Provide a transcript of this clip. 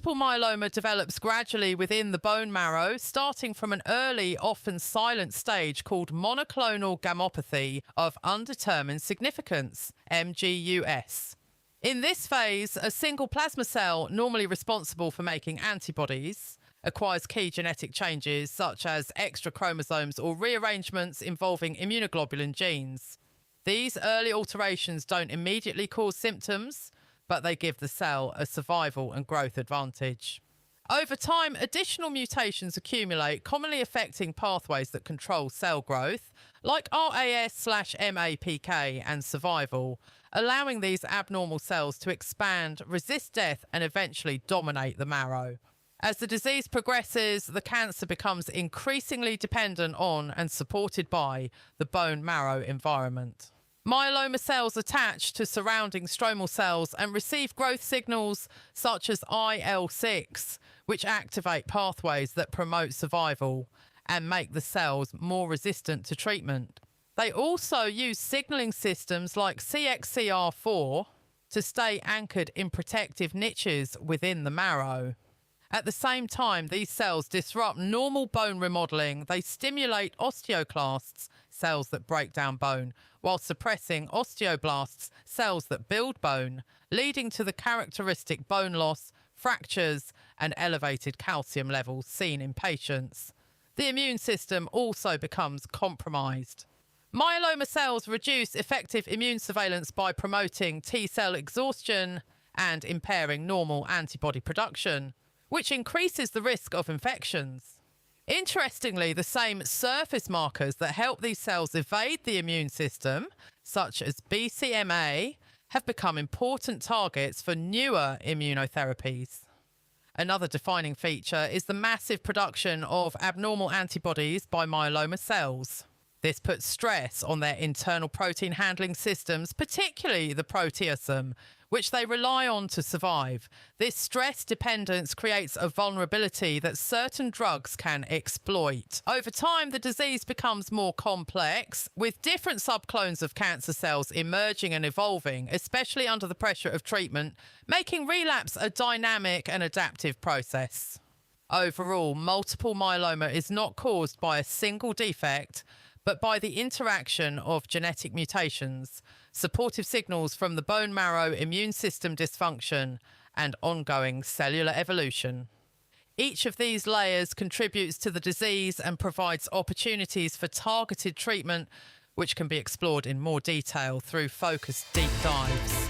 multiple myeloma develops gradually within the bone marrow, starting from an early, often silent stage called monoclonal gammopathy of undetermined significance, MGUS. In this phase, a single plasma cell, normally responsible for making antibodies, acquires key genetic changes such as extra chromosomes or rearrangements involving immunoglobulin genes. These early alterations don't immediately cause symptoms, but they give the cell a survival and growth advantage. Over time, additional mutations accumulate, commonly affecting pathways that control cell growth, like RAS/MAPK and survival, allowing these abnormal cells to expand, resist death, and eventually dominate the marrow. As the disease progresses, the cancer becomes increasingly dependent on and supported by the bone marrow environment. Myeloma cells attach to surrounding stromal cells and receive growth signals such as IL-6, which activate pathways that promote survival and make the cells more resistant to treatment. They also use signaling systems like CXCR4 to stay anchored in protective niches within the marrow. At the same time, these cells disrupt normal bone remodeling. They stimulate osteoclasts, cells that break down bone, while suppressing osteoblasts, cells that build bone, leading to the characteristic bone loss, fractures, and elevated calcium levels seen in patients. The immune system also becomes compromised. Myeloma cells reduce effective immune surveillance by promoting T-cell exhaustion and impairing normal antibody production, which increases the risk of infections. Interestingly, the same surface markers that help these cells evade the immune system, such as BCMA, have become important targets for newer immunotherapies. Another defining feature is the massive production of abnormal antibodies by myeloma cells. This puts stress on their internal protein handling systems, particularly the proteasome, which they rely on to survive. This stress dependence creates a vulnerability that certain drugs can exploit. Over time, the disease becomes more complex, with different subclones of cancer cells emerging and evolving, especially under the pressure of treatment, making relapse a dynamic and adaptive process. Overall, multiple myeloma is not caused by a single defect, but by the interaction of genetic mutations, supportive signals from the bone marrow immune system dysfunction, and ongoing cellular evolution. Each of these layers contributes to the disease and provides opportunities for targeted treatment, which can be explored in more detail through focused deep dives.